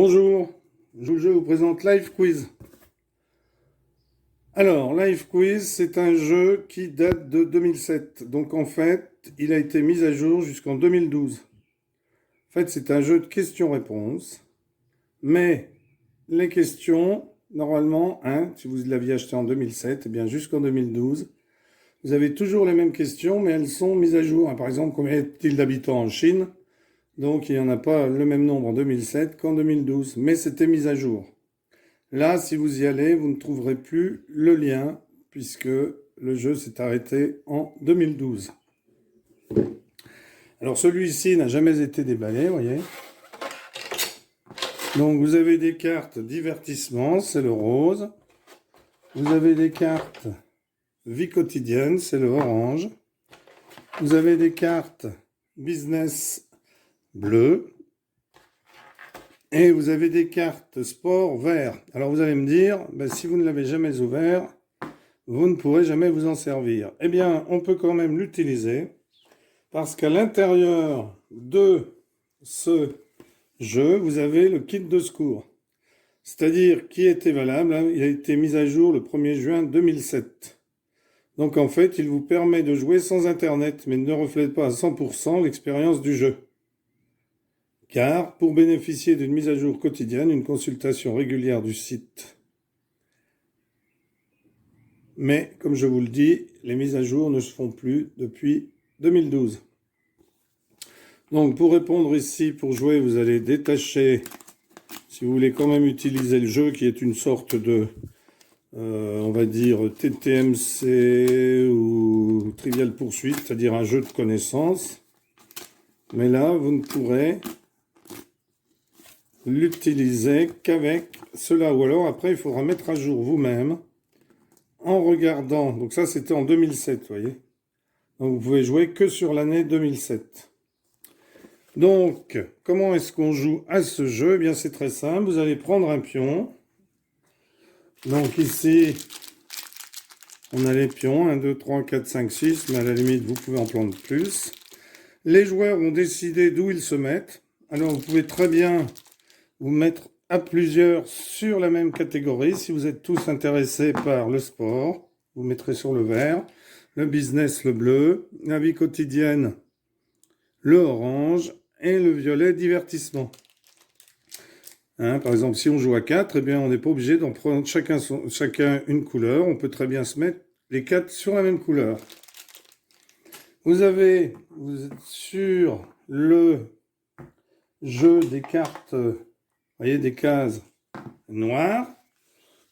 Bonjour, je vous présente Live Quiz. Alors, Live Quiz, c'est un jeu qui date de 2007. Donc en fait, il a été mis à jour jusqu'en 2012. En fait, c'est un jeu de questions-réponses. Mais les questions, normalement, si vous l'aviez acheté en 2007, eh bien jusqu'en 2012, vous avez toujours les mêmes questions, mais elles sont mises à jour. Par exemple, combien y a-t-il d'habitants en Chine? Donc il n'y en a pas le même nombre en 2007 qu'en 2012, mais c'était mis à jour. Là, si vous y allez, vous ne trouverez plus le lien, puisque le jeu s'est arrêté en 2012. Alors celui-ci n'a jamais été déballé, vous voyez. Donc vous avez des cartes divertissement, c'est le rose. Vous avez des cartes vie quotidienne, c'est le orange. Vous avez des cartes business bleu. Et vous avez des cartes sport vert. Alors vous allez me dire, si vous ne l'avez jamais ouvert, vous ne pourrez jamais vous en servir. Eh bien, on peut quand même l'utiliser, parce qu'à l'intérieur de ce jeu, vous avez le kit de secours. C'est-à-dire qui était valable, il a été mis à jour le 1er juin 2007. Donc en fait, il vous permet de jouer sans Internet, mais ne reflète pas à 100% l'expérience du jeu. Car pour bénéficier d'une mise à jour quotidienne, une consultation régulière du site. Mais comme je vous le dis, les mises à jour ne se font plus depuis 2012. Donc pour répondre ici, pour jouer, vous allez détacher, si vous voulez quand même utiliser le jeu, qui est une sorte de, on va dire, TTMC ou Trivial Poursuite, c'est-à-dire un jeu de connaissances. Mais là, vous ne pourrez l'utiliser qu'avec cela. Ou alors après, il faudra mettre à jour vous-même en regardant. Donc ça, c'était en 2007, vous voyez. Donc vous pouvez jouer que sur l'année 2007. Donc, comment est-ce qu'on joue à ce jeu? Eh bien, c'est très simple. Vous allez prendre un pion. Donc ici, on a les pions. 1, 2, 3, 4, 5, 6. Mais à la limite, vous pouvez en prendre plus. Les joueurs ont décidé d'où ils se mettent. Alors, vous pouvez très bien vous mettre à plusieurs sur la même catégorie. Si vous êtes tous intéressés par le sport, vous mettrez sur le vert, le business le bleu, la vie quotidienne le orange et le violet divertissement. Par exemple, si on joue à 4, eh bien, on n'est pas obligé d'en prendre chacun une couleur. On peut très bien se mettre les 4 sur la même couleur. Vous êtes sur le jeu des cartes, vous voyez, des cases noires.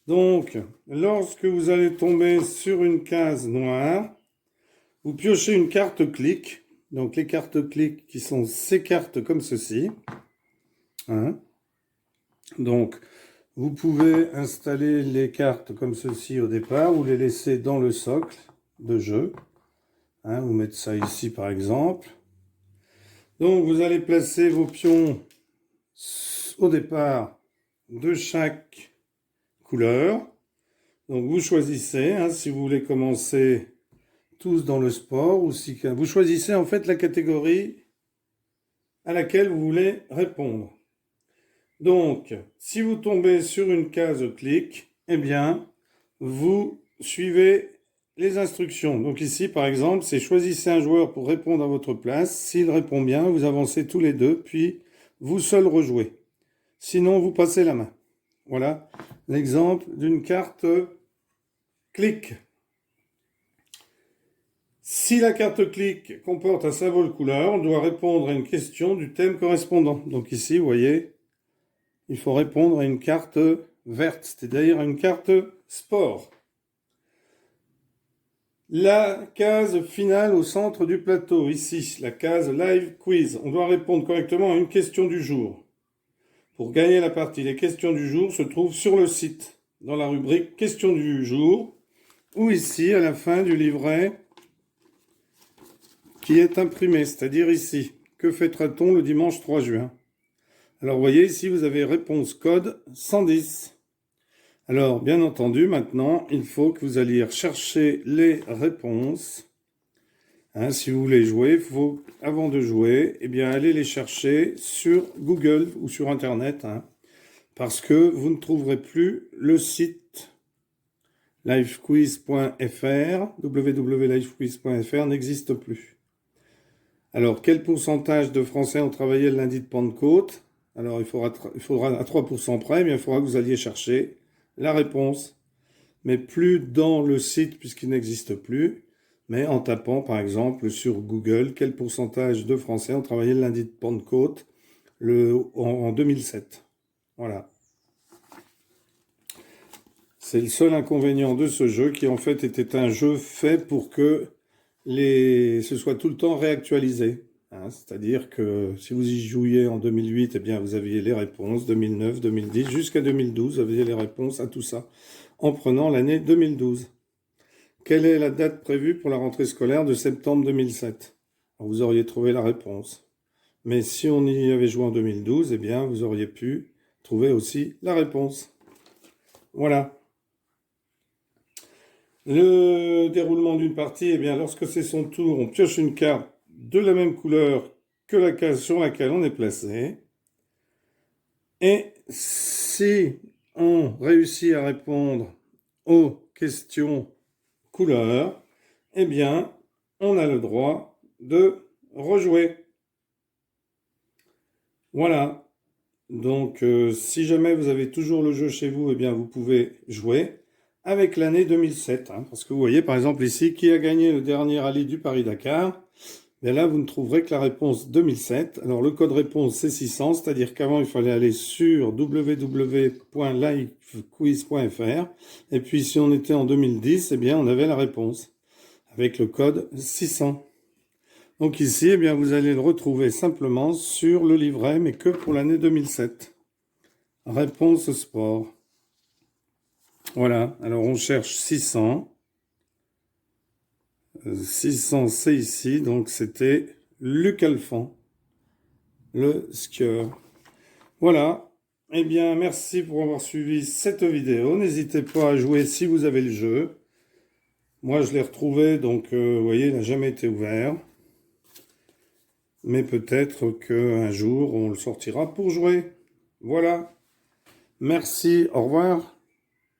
Donc, lorsque vous allez tomber sur une case noire, vous piochez une carte clic. Donc, les cartes clic qui sont ces cartes comme ceci. Donc, vous pouvez installer les cartes comme ceci au départ ou les laisser dans le socle de jeu. Vous mettez ça ici par exemple. Donc, vous allez placer vos pions au départ de chaque couleur. Donc vous choisissez, si vous voulez commencer tous dans le sport, ou si vous choisissez en fait la catégorie à laquelle vous voulez répondre. Donc, si vous tombez sur une case clic, eh bien, vous suivez les instructions. Donc ici, par exemple, c'est choisissez un joueur pour répondre à votre place. S'il répond bien, vous avancez tous les deux, puis vous seul rejouez. Sinon, vous passez la main. Voilà l'exemple d'une carte clic. Si la carte clic comporte un symbole couleur, on doit répondre à une question du thème correspondant. Donc ici, vous voyez, il faut répondre à une carte verte, c'est-à-dire une carte sport. La case finale au centre du plateau, ici, la case Live Quiz. On doit répondre correctement à une question du jour. Pour gagner la partie, les questions du jour se trouvent sur le site, dans la rubrique questions du jour, ou ici, à la fin du livret qui est imprimé, c'est-à-dire ici. Que fêtera-t-on le dimanche 3 juin? Alors, vous voyez, ici, vous avez réponse code 110. Alors, bien entendu, maintenant, il faut que vous alliez rechercher les réponses. Si vous voulez jouer, il faut, avant de jouer, aller les chercher sur Google ou sur Internet. parce que vous ne trouverez plus le site livequiz.fr, www.livequiz.fr n'existe plus. Alors, quel pourcentage de Français ont travaillé le lundi de Pentecôte? Alors, il faudra à 3% près, mais il faudra que vous alliez chercher la réponse. Mais plus dans le site, puisqu'il n'existe plus, mais en tapant, par exemple, sur Google, quel pourcentage de Français ont travaillé le lundi de Pentecôte en 2007. Voilà. C'est le seul inconvénient de ce jeu qui, en fait, était un jeu fait pour que ce soit tout le temps réactualisé. Hein, c'est-à-dire que si vous y jouiez en 2008, eh bien, vous aviez les réponses, 2009, 2010, jusqu'à 2012, vous aviez les réponses à tout ça, en prenant l'année 2012. Quelle est la date prévue pour la rentrée scolaire de septembre 2007? Alors, vous auriez trouvé la réponse. Mais si on y avait joué en 2012, eh bien, vous auriez pu trouver aussi la réponse. Voilà. Le déroulement d'une partie, eh bien, lorsque c'est son tour, on pioche une carte de la même couleur que la case sur laquelle on est placé. Et si on réussit à répondre aux questions couleurs, eh bien, on a le droit de rejouer. Voilà. Donc, si jamais vous avez toujours le jeu chez vous, eh bien, vous pouvez jouer avec l'année 2007. Hein, parce que vous voyez, par exemple, ici, qui a gagné le dernier rallye du Paris-Dakar? Bien là, vous ne trouverez que la réponse 2007. Alors, le code réponse, c'est 600, c'est-à-dire qu'avant, il fallait aller sur www.livequiz.fr. Et puis, si on était en 2010, eh bien, on avait la réponse avec le code 600. Donc ici, eh bien, vous allez le retrouver simplement sur le livret, mais que pour l'année 2007. Réponse sport. Voilà, alors on cherche 600. 600, c'est ici, donc c'était Luc Alphand, le skieur. Voilà, eh bien, merci pour avoir suivi cette vidéo. N'hésitez pas à jouer si vous avez le jeu. Moi, je l'ai retrouvé, donc, vous voyez, il n'a jamais été ouvert. Mais peut-être qu'un jour, on le sortira pour jouer. Voilà. Merci, au revoir.